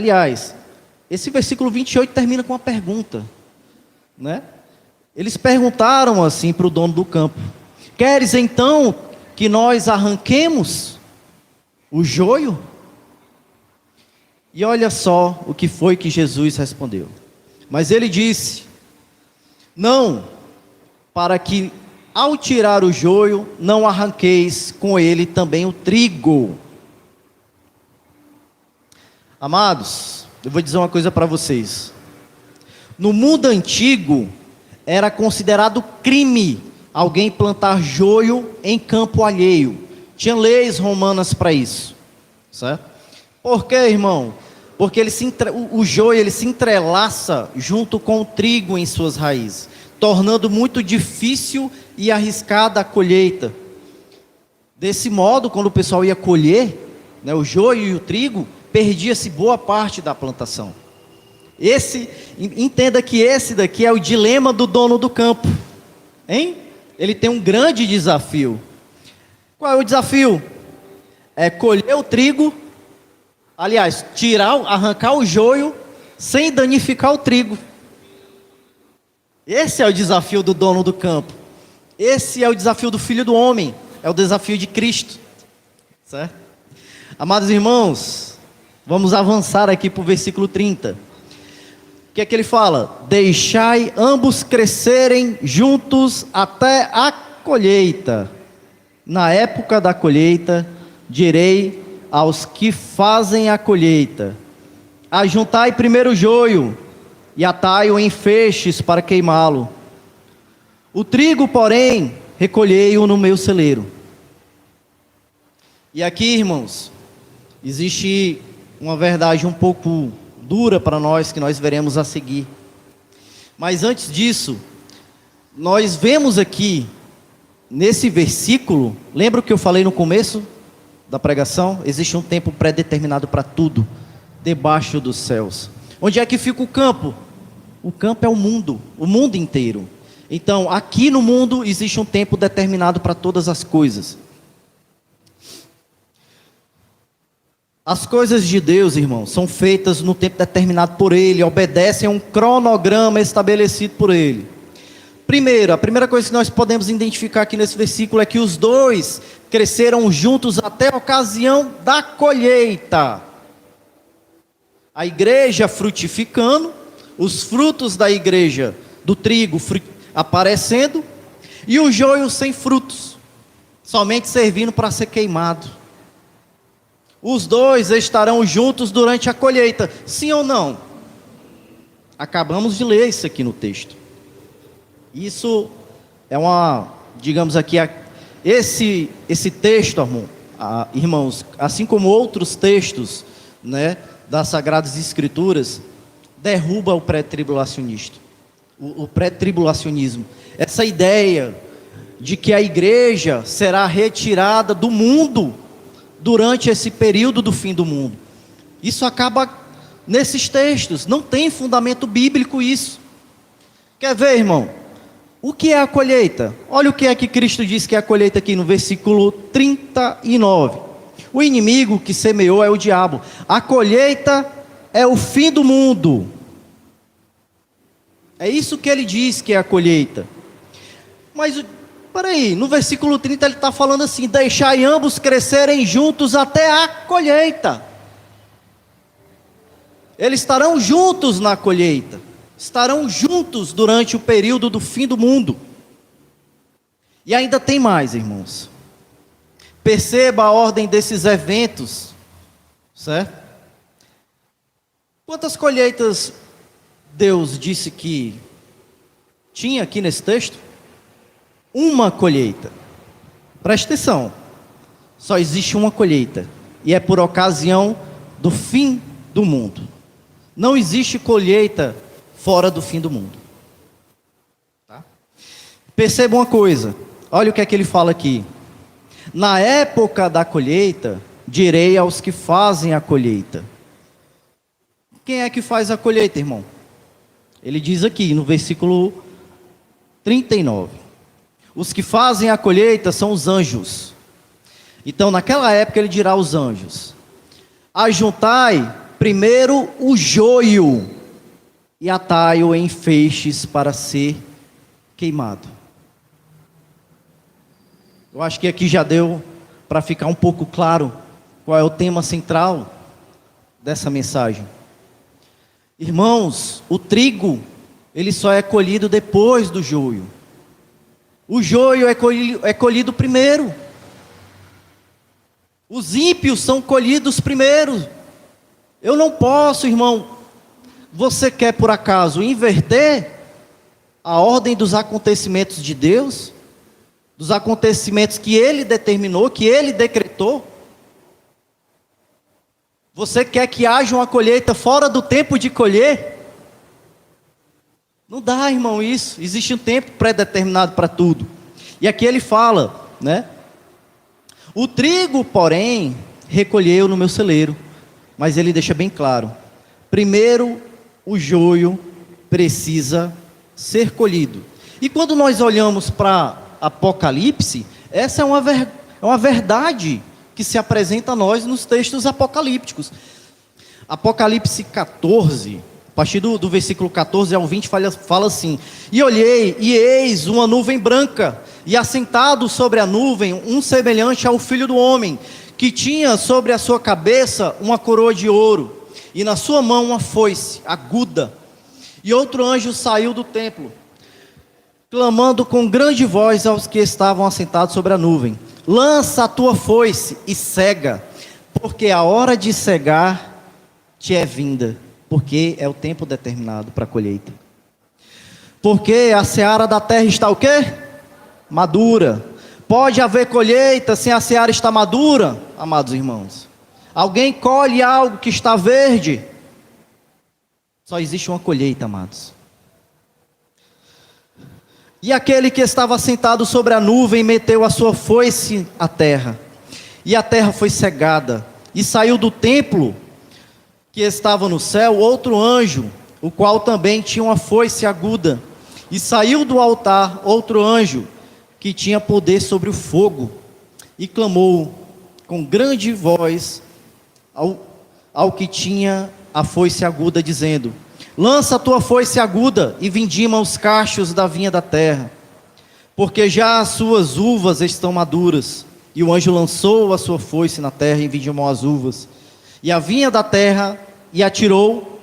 Aliás, esse versículo 28 termina com uma pergunta, né? Eles perguntaram assim para o dono do campo: queres então que nós arranquemos o joio? E olha só o que foi que Jesus respondeu. Mas ele disse: não, para que ao tirar o joio, não arranqueis com ele também o trigo. Amados, eu vou dizer uma coisa para vocês. No mundo antigo, era considerado crime alguém plantar joio em campo alheio. Tinha leis romanas para isso, certo? Por quê, irmão? Porque o joio ele se entrelaça junto com o trigo em suas raízes, tornando muito difícil e arriscada a colheita. Desse modo, quando o pessoal ia colher, né, o joio e o trigo, perdia-se boa parte da plantação. Entenda que esse daqui é o dilema do dono do campo, hein? Ele tem um grande desafio. Qual é o desafio? É colher o trigo, aliás, arrancar o joio, sem danificar o trigo. Esse é o desafio do dono do campo. Esse é o desafio do Filho do Homem. É o desafio de Cristo, certo? Amados irmãos, vamos avançar aqui para o versículo 30. O que é que ele fala? Deixai ambos crescerem juntos até a colheita. Na época da colheita, direi aos que fazem a colheita: ajuntai primeiro o joio, e atai-o em feixes para queimá-lo. O trigo, porém, recolhei-o no meu celeiro. E aqui, irmãos, existe uma verdade um pouco dura para nós, que nós veremos a seguir. Mas antes disso, nós vemos aqui, nesse versículo, lembra o que eu falei no começo da pregação? Existe um tempo pré-determinado para tudo, debaixo dos céus. Onde é que fica o campo? O campo é o mundo inteiro. Então, aqui no mundo existe um tempo determinado para todas as coisas. As coisas de Deus, irmãos, são feitas no tempo determinado por Ele, obedecem a um cronograma estabelecido por Ele. Primeiro, a primeira coisa que nós podemos identificar aqui nesse versículo é que os dois cresceram juntos até a ocasião da colheita. A igreja frutificando, os frutos da igreja, do trigo aparecendo, e o joio sem frutos, somente servindo para ser queimado. Os dois estarão juntos durante a colheita, sim ou não? Acabamos de ler isso aqui no texto. Isso é digamos aqui, esse texto, irmãos, assim como outros textos, né, das Sagradas Escrituras, derruba o pré-tribulacionista, o pré-tribulacionismo. Essa ideia de que a igreja será retirada do mundo durante esse período do fim do mundo. Isso acaba nesses textos, não tem fundamento bíblico isso. Quer ver, irmão? O que é a colheita? Olha o que é que Cristo diz que é a colheita aqui no versículo 39. O inimigo que semeou é o diabo. A colheita é o fim do mundo. É isso que ele diz que é a colheita. Mas, peraí, no versículo 30 ele está falando assim: deixai ambos crescerem juntos até a colheita. Eles estarão juntos na colheita. Estarão juntos durante o período do fim do mundo. E ainda tem mais, irmãos. Perceba a ordem desses eventos, certo? Quantas colheitas Deus disse que tinha aqui nesse texto? Uma colheita. Preste atenção. Só existe uma colheita, e é por ocasião do fim do mundo. Não existe colheita fora do fim do mundo. Tá? Perceba uma coisa. Olha o que é que ele fala aqui. Na época da colheita, direi aos que fazem a colheita. Quem é que faz a colheita, irmão? Ele diz aqui no versículo 39. Os que fazem a colheita são os anjos. Então, naquela época, ele dirá aos anjos: ajuntai primeiro o joio e atai-o em feixes para ser queimado. Eu acho que aqui já deu para ficar um pouco claro qual é o tema central dessa mensagem. Irmãos, o trigo, ele só é colhido depois do joio. O joio é colhido primeiro. Os ímpios são colhidos primeiro. Eu não posso, irmão. Você quer por acaso inverter a ordem dos acontecimentos de Deus? Dos acontecimentos que Ele determinou, que Ele decretou? Você quer que haja uma colheita fora do tempo de colher? Não dá, irmão, isso. Existe um tempo pré-determinado para tudo. E aqui ele fala, né? O trigo, porém, recolheu no meu celeiro. Mas ele deixa bem claro. Primeiro, o joio precisa ser colhido. E quando nós olhamos para Apocalipse, essa é uma verdade que se apresenta a nós nos textos apocalípticos. Apocalipse 14, a partir do versículo 14 ao 20, fala assim: E olhei, e eis uma nuvem branca, e assentado sobre a nuvem, um semelhante ao Filho do Homem, que tinha sobre a sua cabeça uma coroa de ouro, e na sua mão uma foice aguda. E outro anjo saiu do templo, clamando com grande voz aos que estavam assentados sobre a nuvem: Lança a tua foice e cega, porque a hora de cegar te é vinda, porque é o tempo determinado para a colheita. Porque a seara da terra está o quê? Madura. Pode haver colheita sem a seara estar madura, amados irmãos? Alguém colhe algo que está verde? Só existe uma colheita, amados. E aquele que estava sentado sobre a nuvem meteu a sua foice à terra, e a terra foi cegada, e saiu do templo que estava no céu outro anjo, o qual também tinha uma foice aguda, e saiu do altar outro anjo, que tinha poder sobre o fogo, e clamou com grande voz ao que tinha a foice aguda, dizendo: Lança a tua foice aguda e vindima os cachos da vinha da terra, porque já as suas uvas estão maduras. E o anjo lançou a sua foice na terra e vindimou as uvas e a vinha da terra, e atirou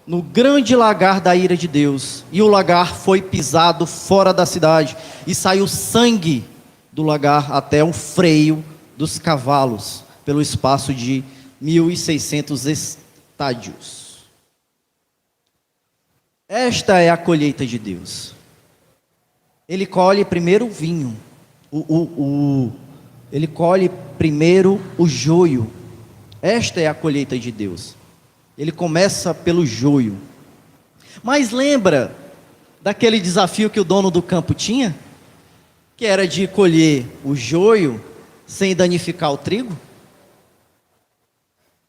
no grande lagar da ira de Deus. E o lagar foi pisado fora da cidade, e saiu sangue do lagar até o freio dos cavalos, pelo espaço de 1.600 estádios. Esta é a colheita de Deus. Ele colhe primeiro o vinho, ele colhe primeiro o joio. Esta é a colheita de Deus. Ele começa pelo joio. Mas lembra daquele desafio que o dono do campo tinha? Que era de colher o joio sem danificar o trigo?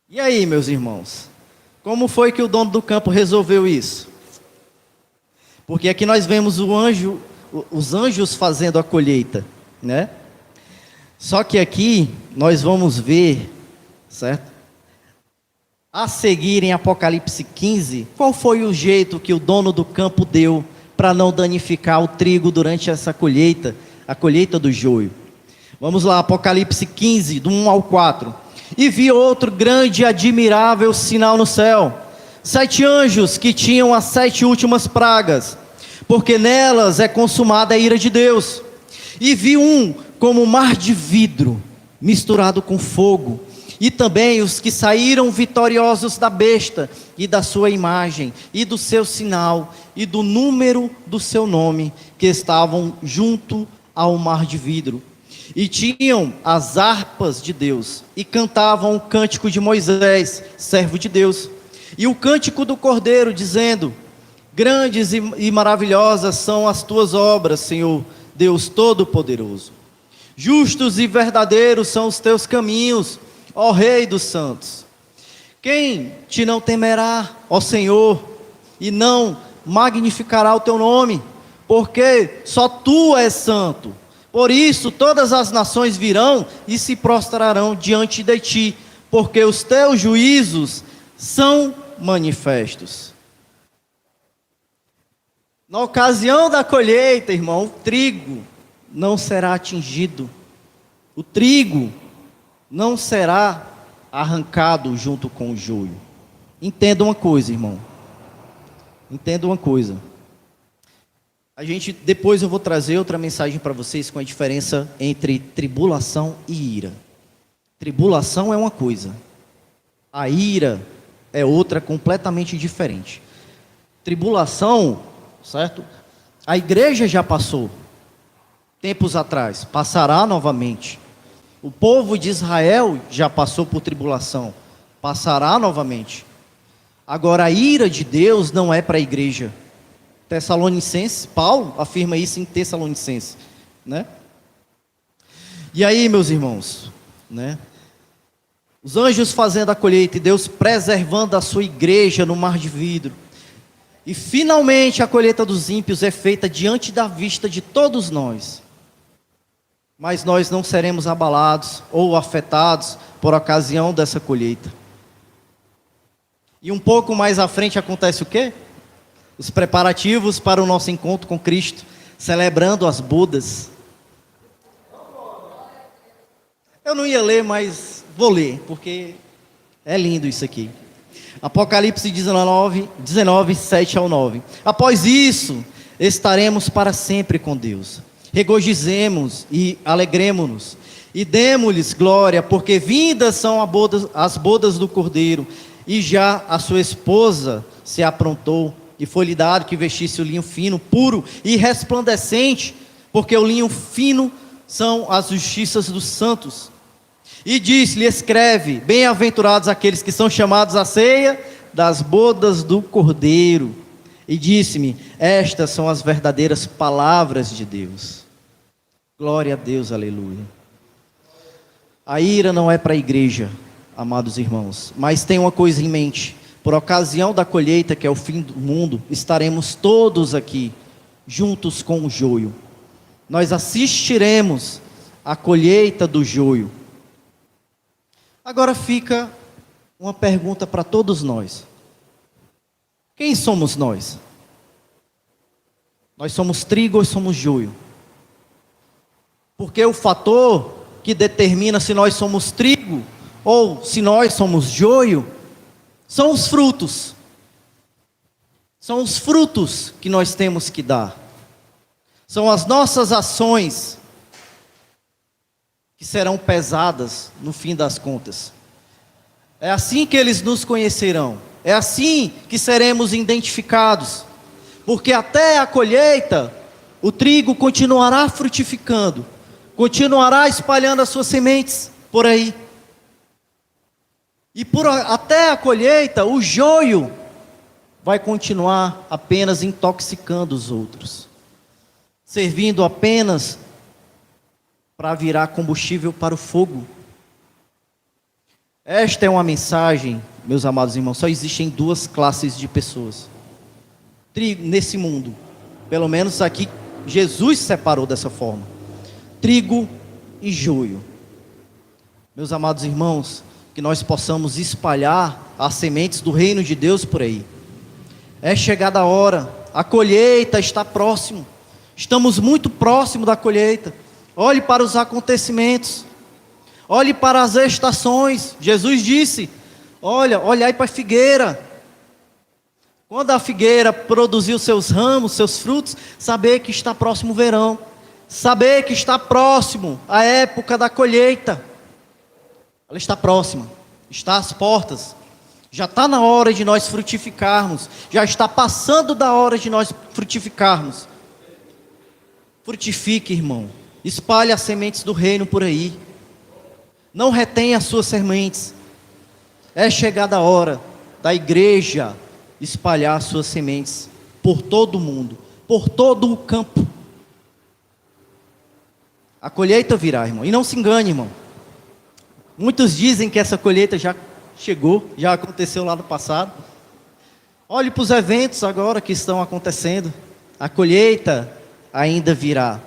E aí, meus irmãos? Como foi que o dono do campo resolveu isso? Porque aqui nós vemos os anjos fazendo a colheita, né? Só que aqui nós vamos ver, certo? A seguir em Apocalipse 15, qual foi o jeito que o dono do campo deu para não danificar o trigo durante essa colheita, a colheita do joio? Vamos lá, Apocalipse 15, do 1 ao 4. E vi outro grande e admirável sinal no céu: 7 anjos que tinham as 7 últimas pragas, porque nelas é consumada a ira de Deus. E vi um como um mar de vidro, misturado com fogo, e também os que saíram vitoriosos da besta, e da sua imagem, e do seu sinal, e do número do seu nome, que estavam junto ao mar de vidro. E tinham as harpas de Deus, e cantavam o cântico de Moisés, servo de Deus, e o cântico do Cordeiro, dizendo: Grandes e maravilhosas são as tuas obras, Senhor Deus Todo-Poderoso. Justos e verdadeiros são os teus caminhos, ó Rei dos santos. Quem te não temerá, ó Senhor, e não magnificará o teu nome? Porque só tu és santo. Por isso todas as nações virão e se prostrarão diante de ti, porque os teus juízos são manifestos. Na ocasião da colheita, irmão, o trigo não será atingido. O trigo não será arrancado junto com o joio. Entenda uma coisa, irmão. Entenda uma coisa. Depois eu vou trazer outra mensagem para vocês com a diferença entre tribulação e ira. Tribulação é uma coisa. A ira é outra completamente diferente. Tribulação, certo? A igreja já passou tempos atrás, passará novamente. O povo de Israel já passou por tribulação, passará novamente. Agora a ira de Deus não é para a igreja. Tessalonicenses, Paulo afirma isso em Tessalonicenses, né? E aí, meus irmãos, né? Os anjos fazendo a colheita e Deus preservando a sua igreja no mar de vidro. E finalmente a colheita dos ímpios é feita diante da vista de todos nós. Mas nós não seremos abalados ou afetados por ocasião dessa colheita. E um pouco mais à frente acontece o quê? Os preparativos para o nosso encontro com Cristo, celebrando as bodas. Eu não ia ler, mas vou ler, porque é lindo isso aqui. Apocalipse 19, 7 ao 9. Após isso, estaremos para sempre com Deus. Regozijemos e alegremos-nos, e demos-lhes glória, porque vindas são as bodas do Cordeiro, e já a sua esposa se aprontou, e foi-lhe dado que vestisse o linho fino, puro e resplandecente, porque o linho fino são as justiças dos santos. E disse-lhe: escreve, bem-aventurados aqueles que são chamados à ceia das bodas do Cordeiro. E disse-me: estas são as verdadeiras palavras de Deus. Glória a Deus, aleluia. A ira não é para a igreja, amados irmãos, mas tem uma coisa em mente: por ocasião da colheita, que é o fim do mundo, estaremos todos aqui, juntos com o joio. Nós assistiremos à colheita do joio. Agora fica uma pergunta para todos nós: quem somos nós? Nós somos trigo ou somos joio? Porque o fator que determina se nós somos trigo ou se nós somos joio são os frutos. São os frutos que nós temos que dar. São as nossas ações que serão pesadas no fim das contas. É assim que eles nos conhecerão. É assim que seremos identificados. Porque até a colheita, o trigo continuará frutificando, continuará espalhando as suas sementes por aí. E até a colheita, o joio vai continuar apenas intoxicando os outros, servindo apenas para virar combustível para o fogo. Esta é uma mensagem, meus amados irmãos. Só existem duas classes de pessoas nesse mundo. Pelo menos aqui Jesus separou dessa forma: trigo e joio. Meus amados irmãos, que nós possamos espalhar as sementes do reino de Deus por aí. É chegada a hora, a colheita está próximo. Estamos muito próximo da colheita. Olhe para os acontecimentos, olhe para as estações. Jesus disse: olhai para a figueira. Quando a figueira produziu seus ramos, seus frutos, saber que está próximo o verão, saber que está próximo a época da colheita. Ela está próxima, está às portas. Já está na hora de nós frutificarmos, já está passando da hora de nós frutificarmos. Frutifique, irmão. Espalhe as sementes do reino por aí. Não retenha as suas sementes. É chegada a hora da igreja espalhar as suas sementes por todo o mundo, por todo o campo. A colheita virá, irmão. E não se engane, irmão. Muitos dizem que essa colheita já chegou, já aconteceu lá no passado. Olhe para os eventos agora que estão acontecendo. A colheita ainda virá.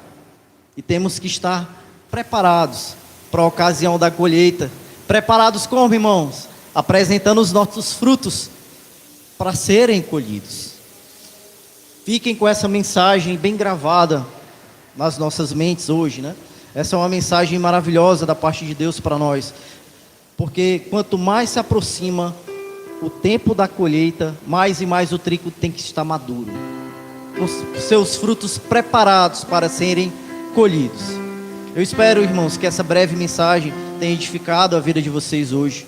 E temos que estar preparados para a ocasião da colheita. Preparados como, irmãos? apresentando os nossos frutos para serem colhidos. Fiquem com essa mensagem bem gravada nas nossas mentes hoje, né? Essa é uma mensagem maravilhosa da parte de Deus para nós, porque quanto mais se aproxima o tempo da colheita, mais e mais o trigo tem que estar maduro, com seus frutos preparados para serem colhidos. Eu espero, irmãos, que essa breve mensagem tenha edificado a vida de vocês hoje.